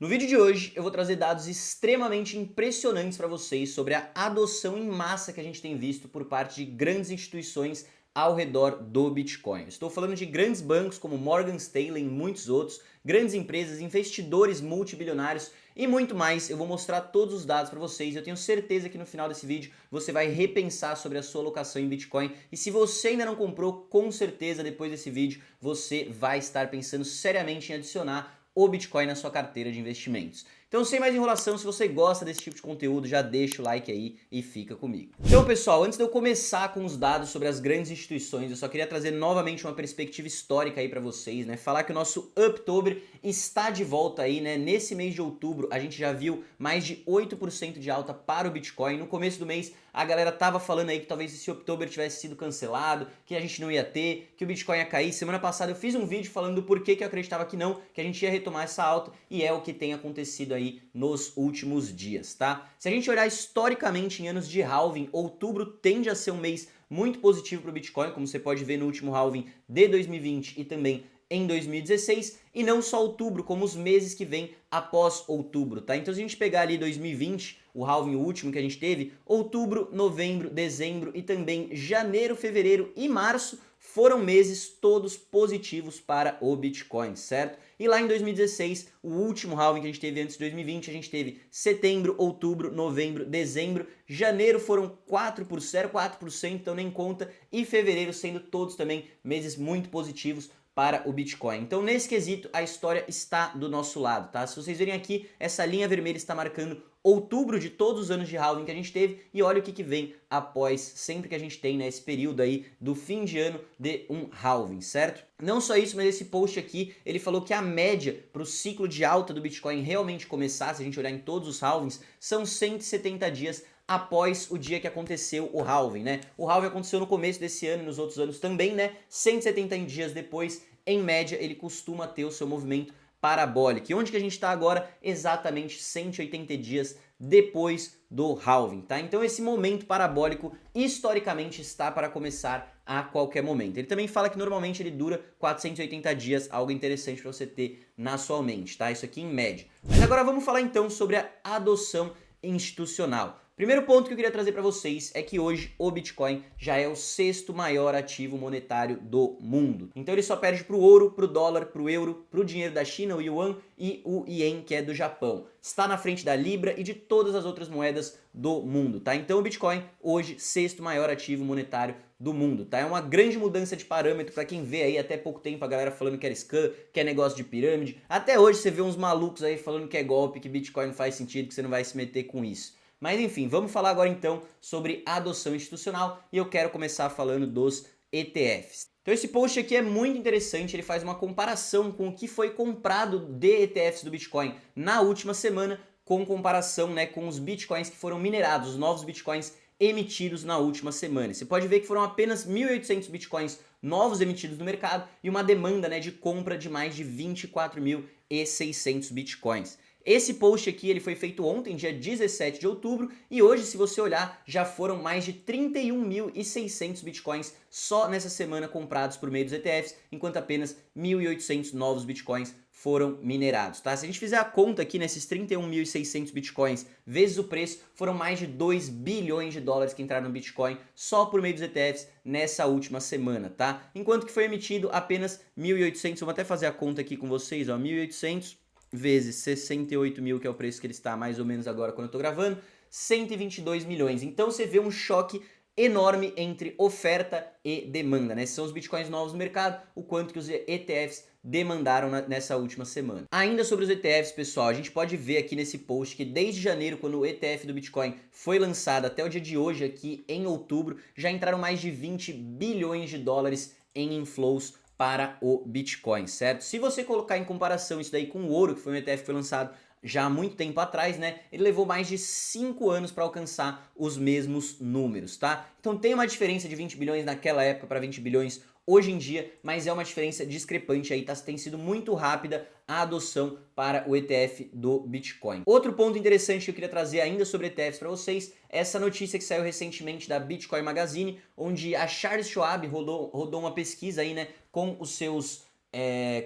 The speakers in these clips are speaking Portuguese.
No vídeo de hoje eu vou trazer dados extremamente impressionantes para vocês sobre a adoção em massa que a gente tem visto por parte de grandes instituições ao redor do Bitcoin. Estou falando de grandes bancos como Morgan Stanley e muitos outros, grandes empresas, investidores multibilionários e muito mais. Eu vou mostrar todos os dados para vocês. Eu tenho certeza que no final desse vídeo você vai repensar sobre a sua alocação em Bitcoin. E se você ainda não comprou, com certeza depois desse vídeo você vai estar pensando seriamente em adicionar o Bitcoin na sua carteira de investimentos. Então, sem mais enrolação, se você gosta desse tipo de conteúdo, já deixa o like aí e fica comigo. Então, pessoal, antes de eu começar com os dados sobre as grandes instituições, eu só queria trazer novamente uma perspectiva histórica aí para vocês, né? Falar que o nosso Uptober está de volta aí, né? Nesse mês de outubro, a gente já viu mais de 8% de alta para o Bitcoin. No começo do mês, a galera tava falando aí que talvez esse Uptober tivesse sido cancelado, que a gente não ia ter, que o Bitcoin ia cair. Semana passada eu fiz um vídeo falando do porquê que eu acreditava que não, que a gente ia retomar essa alta, e é o que tem acontecido aí nos últimos dias, tá? Se a gente olhar historicamente em anos de halving, outubro tende a ser um mês muito positivo para o Bitcoin, como você pode ver no último halving de 2020 e também em 2016, e não só outubro, como os meses que vêm após outubro, tá? Então se a gente pegar ali 2020, o halving último que a gente teve, outubro, novembro, dezembro e também janeiro, fevereiro e março foram meses todos positivos para o Bitcoin, certo? E lá em 2016, o último halving que a gente teve antes de 2020, a gente teve setembro, outubro, novembro, dezembro, janeiro foram 4%, então nem conta, e fevereiro sendo todos também meses muito positivos para o Bitcoin. Então nesse quesito a história está do nosso lado, tá? Se vocês verem aqui, essa linha vermelha está marcando outubro de todos os anos de halving que a gente teve, e olha o que vem após, sempre que a gente tem, né, esse período aí do fim de ano de um halving, certo? Não só isso, mas esse post aqui, ele falou que a média para o ciclo de alta do Bitcoin realmente começar, se a gente olhar em todos os halvings, são 170 dias após o dia que aconteceu o halving, né? O halving aconteceu no começo desse ano e nos outros anos também, né? 170 dias depois, em média, ele costuma ter o seu movimento parabólico. E onde que a gente está agora? Exatamente 180 dias depois do halving, tá? Então esse momento parabólico historicamente está para começar a qualquer momento. Ele também fala que normalmente ele dura 480 dias, algo interessante para você ter na sua mente, tá? Isso aqui em média. Mas agora vamos falar então sobre a adoção institucional. Primeiro ponto que eu queria trazer para vocês é que hoje o Bitcoin já é o sexto maior ativo monetário do mundo. Então ele só perde para o ouro, para o dólar, para o euro, para o dinheiro da China, o yuan, e o ien, que é do Japão. Está na frente da Libra e de todas as outras moedas do mundo, tá? Então o Bitcoin hoje sexto maior ativo monetário do mundo, tá? É uma grande mudança de parâmetro para quem vê aí até pouco tempo a galera falando que era scam, que é negócio de pirâmide. Até hoje você vê uns malucos aí falando que é golpe, que Bitcoin não faz sentido, que você não vai se meter com isso. Mas enfim, vamos falar agora então sobre adoção institucional, e eu quero começar falando dos ETFs. Então esse post aqui é muito interessante, ele faz uma comparação com o que foi comprado de ETFs do Bitcoin na última semana, com comparação, né, com os Bitcoins que foram minerados, os novos Bitcoins emitidos na última semana. Você pode ver que foram apenas 1.800 Bitcoins novos emitidos no mercado e uma demanda, né, de compra de mais de 24.600 Bitcoins. Esse post aqui ele foi feito ontem, dia 17 de outubro, e hoje, se você olhar, já foram mais de 31.600 Bitcoins só nessa semana comprados por meio dos ETFs, enquanto apenas 1.800 novos Bitcoins foram minerados, tá? Se a gente fizer a conta aqui nesses 31.600 Bitcoins vezes o preço, foram mais de 2 bilhões de dólares que entraram no Bitcoin só por meio dos ETFs nessa última semana, tá? Enquanto que foi emitido apenas 1.800, vamos até fazer a conta aqui com vocês, ó, 1.800 vezes 68 mil, que é o preço que ele está mais ou menos agora quando eu tô gravando, 122 milhões. Então você vê um choque enorme entre oferta e demanda, né? Esses são os Bitcoins novos no mercado, o quanto que os ETFs demandaram nessa última semana. Ainda sobre os ETFs, pessoal, a gente pode ver aqui nesse post que desde janeiro, quando o ETF do Bitcoin foi lançado, até o dia de hoje aqui em outubro, já entraram mais de 20 bilhões de dólares em inflows para o Bitcoin, certo? Se você colocar em comparação isso daí com o ouro, que foi um ETF que foi lançado já há muito tempo atrás, né? Ele levou mais de 5 anos para alcançar os mesmos números, tá? Então tem uma diferença de 20 bilhões naquela época para 20 bilhões hoje em dia, mas é uma diferença discrepante aí, tá? Tem sido muito rápida a adoção para o ETF do Bitcoin. Outro ponto interessante que eu queria trazer ainda sobre ETFs para vocês é essa notícia que saiu recentemente da Bitcoin Magazine, onde a Charles Schwab rodou uma pesquisa aí, né, com os seus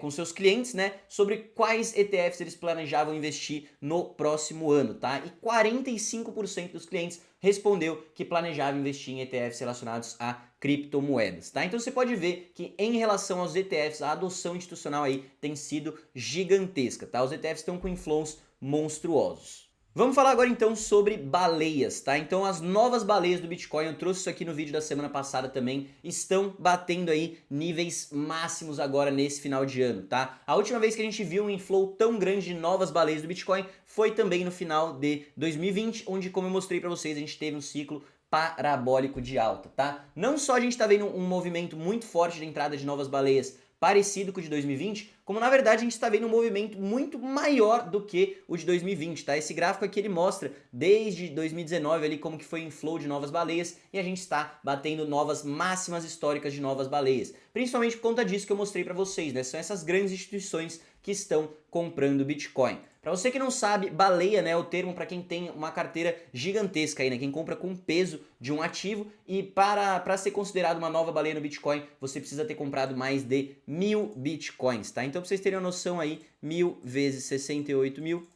com seus clientes, né, sobre quais ETFs eles planejavam investir no próximo ano, tá? E 45% dos clientes respondeu que planejava investir em ETFs relacionados a criptomoedas, tá? Então você pode ver que em relação aos ETFs, a adoção institucional aí tem sido gigantesca, tá? Os ETFs estão com inflows monstruosos. Vamos falar agora então sobre baleias, tá? Então as novas baleias do Bitcoin, eu trouxe isso aqui no vídeo da semana passada também, estão batendo aí níveis máximos agora nesse final de ano, tá? A última vez que a gente viu um inflow tão grande de novas baleias do Bitcoin foi também no final de 2020, onde, como eu mostrei pra vocês, a gente teve um ciclo parabólico de alta, tá? Não só a gente tá vendo um movimento muito forte de entrada de novas baleias parecido com o de 2020, como na verdade a gente está vendo um movimento muito maior do que o de 2020, tá? Esse gráfico aqui ele mostra desde 2019 ali como que foi o inflow de novas baleias e a gente está batendo novas máximas históricas de novas baleias, principalmente por conta disso que eu mostrei para vocês, né? São essas grandes instituições que estão comprando Bitcoin. Para você que não sabe, baleia, né, é o termo para quem tem uma carteira gigantesca aí, né, quem compra com peso de um ativo, e para ser considerado uma nova baleia no Bitcoin, você precisa ter comprado mais de 1000 Bitcoins, tá? Então, para vocês terem uma noção aí, 1000 vezes 68 mil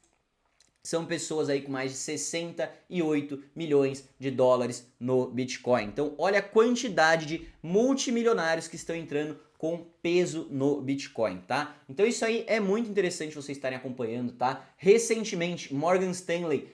são pessoas aí com mais de 68 milhões de dólares no Bitcoin. Então, olha a quantidade de multimilionários que estão entrando com peso no Bitcoin, tá? Então isso aí é muito interessante vocês estarem acompanhando, tá? Recentemente, Morgan Stanley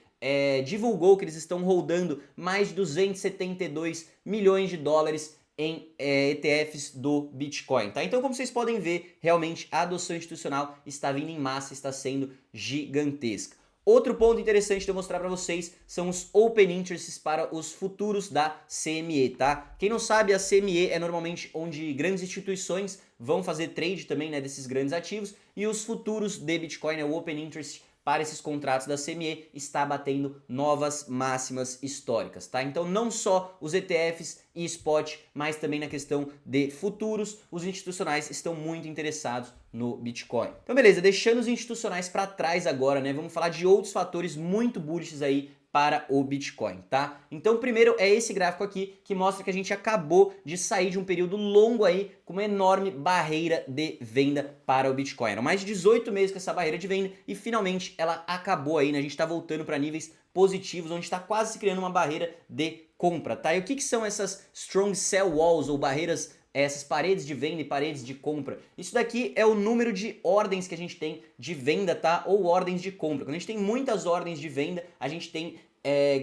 divulgou que eles estão holdando mais de 272 milhões de dólares em ETFs do Bitcoin, tá? Então, como vocês podem ver, realmente a adoção institucional está vindo em massa, está sendo gigantesca. Outro ponto interessante de eu mostrar para vocês são os Open Interests para os futuros da CME, tá? Quem não sabe, a CME é normalmente onde grandes instituições vão fazer trade também, né, desses grandes ativos, e os futuros de Bitcoin, né, o Open Interest para esses contratos da CME está batendo novas máximas históricas, tá? Então não só os ETFs e spot, mas também na questão de futuros, os institucionais estão muito interessados no Bitcoin. Então beleza, deixando os institucionais para trás agora, né? Vamos falar de outros fatores muito bullish aí para o Bitcoin, tá? Então primeiro é esse gráfico aqui que mostra que a gente acabou de sair de um período longo aí com uma enorme barreira de venda para o Bitcoin. Eram mais de 18 meses com essa barreira de venda e finalmente ela acabou aí, né? A gente está voltando para níveis positivos, onde está quase se criando uma barreira de compra, tá? E o que são essas strong sell walls ou barreiras, essas paredes de venda e paredes de compra? Isso daqui é o número de ordens que a gente tem de venda, tá? Ou ordens de compra. Quando a gente tem muitas ordens de venda, a gente tem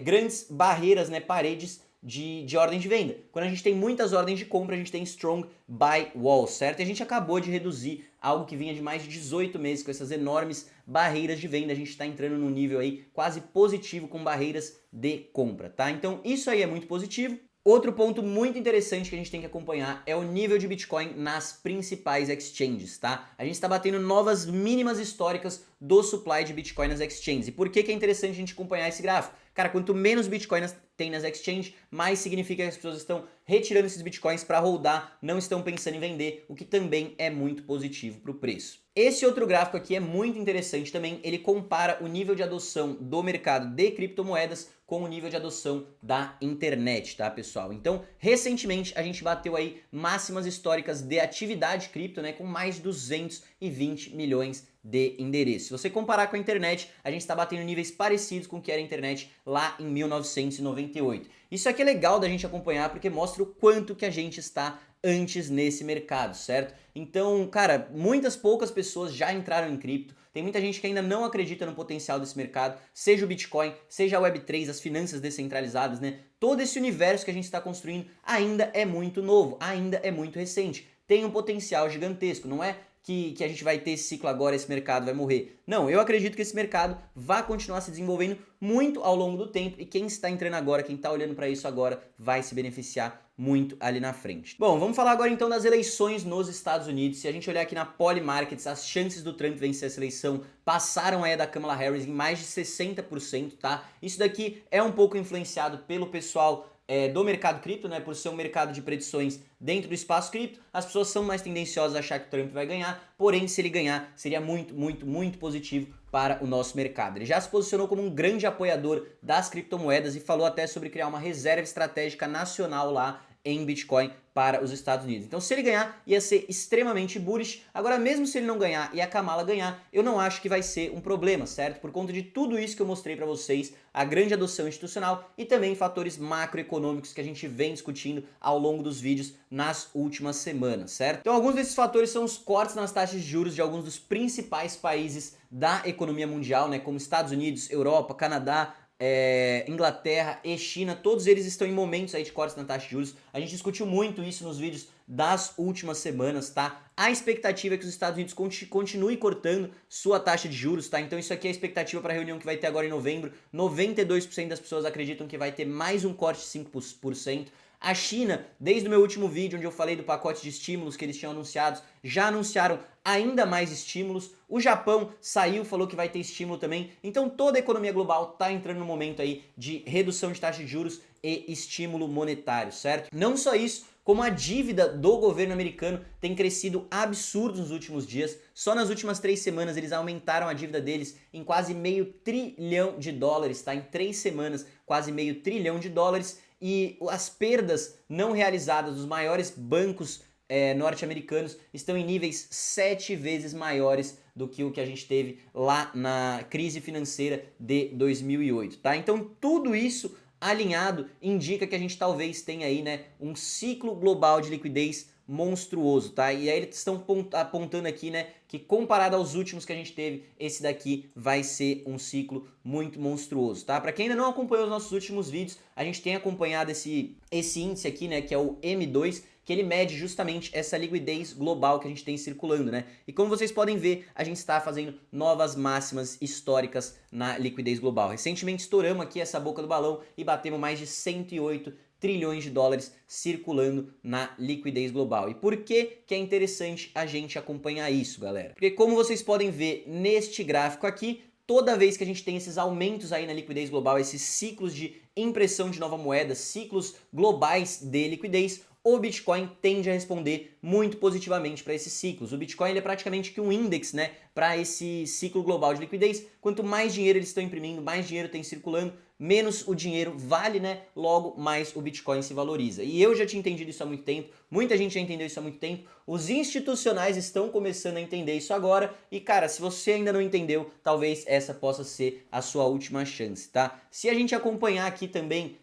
grandes barreiras, né? Paredes de ordem de venda. Quando a gente tem muitas ordens de compra, a gente tem strong buy walls, certo? E a gente acabou de reduzir algo que vinha de mais de 18 meses com essas enormes barreiras de venda. A gente está entrando num nível aí quase positivo com barreiras de compra, tá? Então isso aí é muito positivo. Outro ponto muito interessante que a gente tem que acompanhar é o nível de Bitcoin nas principais exchanges, tá? A gente está batendo novas mínimas históricas do supply de Bitcoin nas exchanges. E por que é interessante a gente acompanhar esse gráfico? Cara, quanto menos Bitcoin tem nas exchanges, mais significa que as pessoas estão retirando esses Bitcoins para holdar, não estão pensando em vender, o que também é muito positivo para o preço. Esse outro gráfico aqui é muito interessante também, ele compara o nível de adoção do mercado de criptomoedas com o nível de adoção da internet, tá, pessoal? Então, recentemente a gente bateu aí máximas históricas de atividade cripto, né, com mais de 220 milhões de endereços. Se você comparar com a internet, a gente está batendo níveis parecidos com o que era a internet lá em 1998. Isso aqui é legal da gente acompanhar porque mostra o quanto que a gente está antes nesse mercado, certo? Então, cara, poucas pessoas já entraram em cripto. Tem muita gente que ainda não acredita no potencial desse mercado, seja o Bitcoin, seja a Web3, as finanças descentralizadas, né? Todo esse universo que a gente está construindo ainda é muito novo, ainda é muito recente. Tem um potencial gigantesco, não é que a gente vai ter esse ciclo agora, esse mercado vai morrer. Não, eu acredito que esse mercado vai continuar se desenvolvendo muito ao longo do tempo e quem está entrando agora, quem está olhando para isso agora, vai se beneficiar muito ali na frente. Bom, vamos falar agora então das eleições nos Estados Unidos. Se a gente olhar aqui na Polymarkets, as chances do Trump vencer essa eleição passaram aí da Kamala Harris em mais de 60%, tá? Isso daqui é um pouco influenciado pelo pessoal do mercado cripto, né? Por ser um mercado de predições dentro do espaço cripto, as pessoas são mais tendenciosas a achar que o Trump vai ganhar, porém se ele ganhar seria muito, muito, muito positivo para o nosso mercado. Ele já se posicionou como um grande apoiador das criptomoedas e falou até sobre criar uma reserva estratégica nacional lá em Bitcoin para os Estados Unidos. Então, se ele ganhar, ia ser extremamente bullish. Agora, mesmo se ele não ganhar e a Kamala ganhar, eu não acho que vai ser um problema, certo? Por conta de tudo isso que eu mostrei para vocês, a grande adoção institucional e também fatores macroeconômicos que a gente vem discutindo ao longo dos vídeos nas últimas semanas, certo? Então, alguns desses fatores são os cortes nas taxas de juros de alguns dos principais países da economia mundial, né? Como Estados Unidos, Europa, Canadá, Inglaterra e China, todos eles estão em momentos aí de cortes na taxa de juros. A gente discutiu muito isso nos vídeos das últimas semanas, tá? A expectativa é que os Estados Unidos continue cortando sua taxa de juros, tá? Então isso aqui é a expectativa para a reunião que vai ter agora em novembro. 92% das pessoas acreditam que vai ter mais um corte de 5%. A China, desde o meu último vídeo onde eu falei do pacote de estímulos que eles tinham anunciado, já anunciaram ainda mais estímulos. O Japão saiu, falou que vai ter estímulo também. Então toda a economia global está entrando no momento aí de redução de taxa de juros e estímulo monetário, certo? Não só isso, como a dívida do governo americano tem crescido absurdo nos últimos dias. Só nas últimas 3 semanas eles aumentaram a dívida deles em quase $500 bilhão, tá? Em 3 semanas, quase $500 bilhão. E as perdas não realizadas dos maiores bancos norte-americanos estão em níveis 7 vezes maiores do que o que a gente teve lá na crise financeira de 2008, tá? Então tudo isso alinhado indica que a gente talvez tenha aí, né, um ciclo global de liquidez monstruoso, tá? E aí eles estão apontando aqui, né, que comparado aos últimos que a gente teve, esse daqui vai ser um ciclo muito monstruoso, tá? Para quem ainda não acompanhou os nossos últimos vídeos, a gente tem acompanhado esse índice aqui, né, que é o M2, que ele mede justamente essa liquidez global que a gente tem circulando, né? E como vocês podem ver, a gente está fazendo novas máximas históricas na liquidez global. Recentemente estouramos aqui essa boca do balão e batemos mais de 108 trilhões de dólares circulando na liquidez global. E por que é interessante a gente acompanhar isso, galera? Porque como vocês podem ver neste gráfico aqui, toda vez que a gente tem esses aumentos aí na liquidez global, esses ciclos de impressão de nova moeda, ciclos globais de liquidez, o Bitcoin tende a responder muito positivamente para esses ciclos. O Bitcoin ele é praticamente que um index, né, para esse ciclo global de liquidez. Quanto mais dinheiro eles estão imprimindo, mais dinheiro tem circulando, menos o dinheiro vale, né? Logo, mais o Bitcoin se valoriza. E eu já tinha entendido isso há muito tempo, muita gente já entendeu isso há muito tempo, os institucionais estão começando a entender isso agora e, cara, se você ainda não entendeu, talvez essa possa ser a sua última chance, tá? Se a gente acompanhar aqui também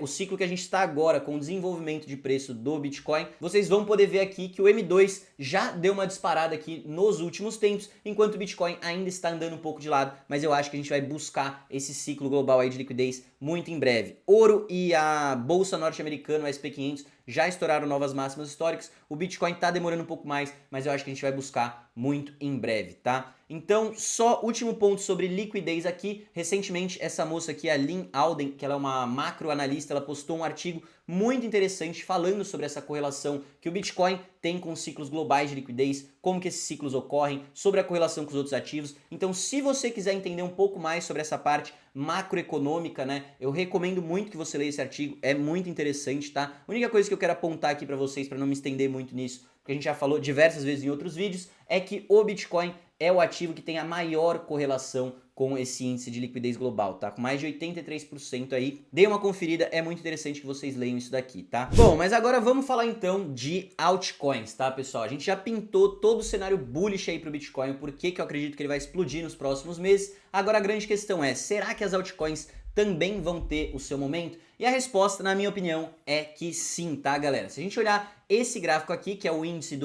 o ciclo que a gente está agora com o desenvolvimento de preço do Bitcoin, vocês vão poder ver aqui que o M2 já deu uma disparada aqui nos últimos tempos, enquanto o Bitcoin ainda está andando um pouco de lado, mas eu acho que a gente vai buscar esse ciclo global aí de liquidez muito em breve. Ouro e a bolsa norte-americana, o SP500, já estouraram novas máximas históricas, o Bitcoin está demorando um pouco mais, mas eu acho que a gente vai buscar muito em breve, tá? Então, só último ponto sobre liquidez aqui. Recentemente, essa moça aqui, a Lynn Alden, que ela é uma macroanalista, ela postou um artigo muito interessante falando sobre essa correlação que o Bitcoin tem com ciclos globais de liquidez, como que esses ciclos ocorrem, sobre a correlação com os outros ativos. Então, se você quiser entender um pouco mais sobre essa parte macroeconômica, né, eu recomendo muito que você leia esse artigo, é muito interessante, tá? A única coisa que eu quero apontar aqui para vocês, para não me estender muito nisso, porque a gente já falou diversas vezes em outros vídeos, é que o Bitcoin é o ativo que tem a maior correlação com esse índice de liquidez global, tá? Com mais de 83% aí. Dê uma conferida, é muito interessante que vocês leiam isso daqui, tá? Bom, mas agora vamos falar então de altcoins, tá, pessoal? A gente já pintou todo o cenário bullish aí pro Bitcoin, por que eu acredito que ele vai explodir nos próximos meses. Agora a grande questão é, será que as altcoins também vão ter o seu momento? E a resposta, na minha opinião, é que sim, tá, galera? Se a gente olhar esse gráfico aqui, que é o índice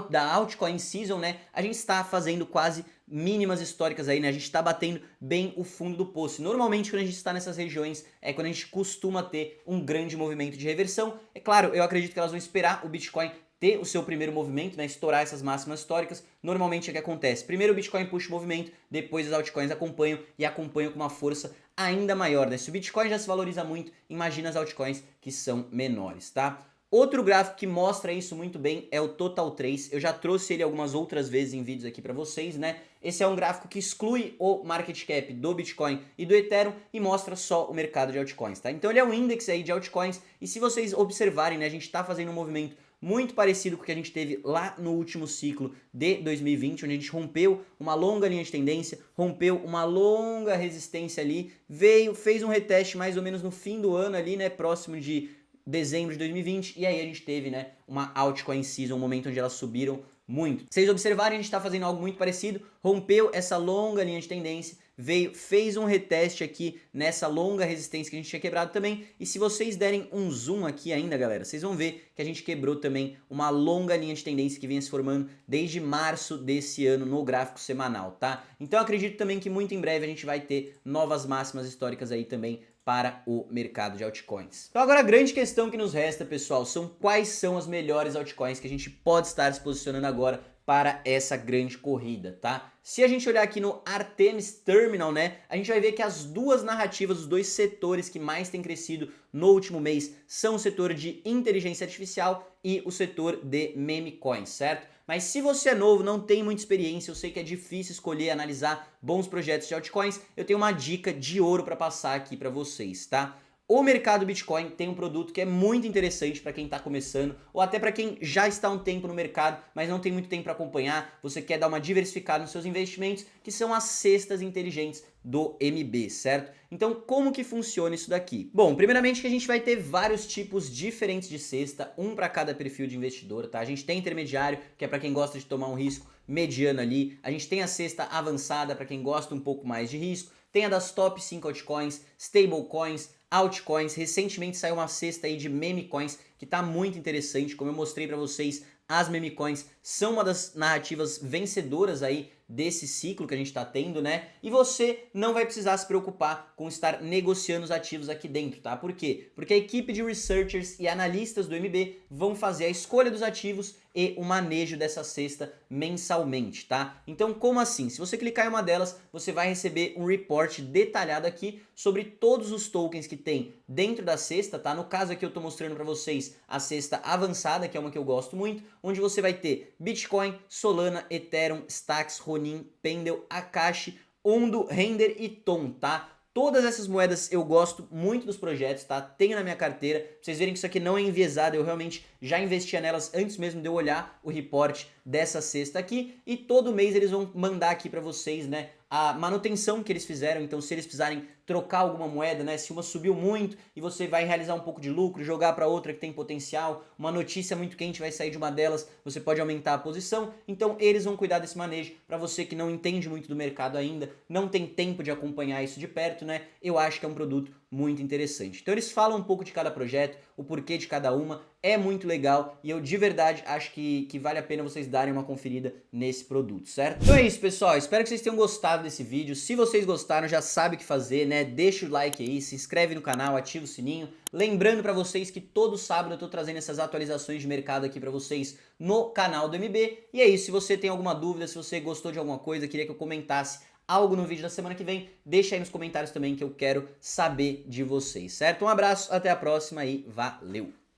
da altcoin season, né, a gente está fazendo quase mínimas históricas aí, né, a gente está batendo bem o fundo do poço. Normalmente quando a gente está nessas regiões é quando a gente costuma ter um grande movimento de reversão. É claro, eu acredito que elas vão esperar o Bitcoin ter o seu primeiro movimento, né, estourar essas máximas históricas. Normalmente é o que acontece. Primeiro o Bitcoin puxa o movimento, depois as altcoins acompanham e acompanham com uma força ainda maior, né? Se o Bitcoin já se valoriza muito, imagina as altcoins que são menores, tá? Outro gráfico que mostra isso muito bem é o Total 3, eu já trouxe ele algumas outras vezes em vídeos aqui para vocês, né? Esse é um gráfico que exclui o market cap do Bitcoin e do Ethereum e mostra só o mercado de altcoins, tá? Então ele é um índice aí de altcoins e se vocês observarem, né, a gente tá fazendo um movimento muito parecido com o que a gente teve lá no último ciclo de 2020, onde a gente rompeu uma longa linha de tendência, rompeu uma longa resistência ali, fez um reteste mais ou menos no fim do ano ali, né, próximo de dezembro de 2020 e aí a gente teve, né, uma altcoin season, um momento onde elas subiram muito. Vocês observarem, a gente está fazendo algo muito parecido, rompeu essa longa linha de tendência, fez um reteste aqui nessa longa resistência que a gente tinha quebrado também, e se vocês derem um zoom aqui ainda, galera, vocês vão ver que a gente quebrou também uma longa linha de tendência que vinha se formando desde março desse ano no gráfico semanal, tá? Então eu acredito também que muito em breve a gente vai ter novas máximas históricas aí também para o mercado de altcoins. Então agora a grande questão que nos resta, pessoal, são quais são as melhores altcoins que a gente pode estar se posicionando agora para essa grande corrida, tá? Se a gente olhar aqui no Artemis Terminal, né, a gente vai ver que as duas narrativas, os dois setores que mais têm crescido no último mês são o setor de inteligência artificial e o setor de meme coins, certo? Mas se você é novo, não tem muita experiência, eu sei que é difícil escolher, analisar bons projetos de altcoins, eu tenho uma dica de ouro para passar aqui para vocês, tá? O mercado Bitcoin tem um produto que é muito interessante para quem está começando ou até para quem já está há um tempo no mercado, mas não tem muito tempo para acompanhar, você quer dar uma diversificada nos seus investimentos, que são as cestas inteligentes do MB, certo? Então, como que funciona isso daqui? Bom, primeiramente que a gente vai ter vários tipos diferentes de cesta, um para cada perfil de investidor, tá? A gente tem intermediário, que é para quem gosta de tomar um risco mediano ali, a gente tem a cesta avançada para quem gosta um pouco mais de risco, tem a das top 5 altcoins, stablecoins, altcoins, recentemente saiu uma cesta aí de meme coins que tá muito interessante, como eu mostrei para vocês, as meme coins são uma das narrativas vencedoras aí desse ciclo que a gente está tendo, né? E você não vai precisar se preocupar com estar negociando os ativos aqui dentro, tá? Por quê? Porque a equipe de researchers e analistas do MB vão fazer a escolha dos ativos e o manejo dessa cesta mensalmente, tá? Então, como assim? Se você clicar em uma delas, você vai receber um report detalhado aqui sobre todos os tokens que tem dentro da cesta, tá? No caso aqui eu tô mostrando para vocês a cesta avançada, que é uma que eu gosto muito, onde você vai ter Bitcoin, Solana, Ethereum, Stacks, Ronin, Pendle, Akashi, Ondo, Render e Tom, tá? Todas essas moedas eu gosto muito dos projetos, tá? Tenho na minha carteira. Pra vocês verem que isso aqui não é enviesado, eu realmente já investia nelas antes mesmo de eu olhar o report dessa cesta aqui. E todo mês eles vão mandar aqui pra vocês, né, a manutenção que eles fizeram. Então se eles precisarem trocar alguma moeda, né, se uma subiu muito e você vai realizar um pouco de lucro, jogar para outra que tem potencial, uma notícia muito quente vai sair de uma delas, você pode aumentar a posição. Então eles vão cuidar desse manejo para você que não entende muito do mercado ainda, não tem tempo de acompanhar isso de perto, né? Eu acho que é um produto muito interessante. Então eles falam um pouco de cada projeto, o porquê de cada uma, é muito legal e eu de verdade acho que vale a pena vocês darem uma conferida nesse produto, certo? Então é isso, pessoal, espero que vocês tenham gostado desse vídeo. Se vocês gostaram, já sabe o que fazer, né? Deixa o like aí, se inscreve no canal, ativa o sininho. Lembrando para vocês que todo sábado eu tô trazendo essas atualizações de mercado aqui para vocês no canal do MB. E é isso, se você tem alguma dúvida, se você gostou de alguma coisa, queria que eu comentasse algo no vídeo da semana que vem, deixa aí nos comentários também que eu quero saber de vocês, certo? Um abraço, até a próxima e valeu!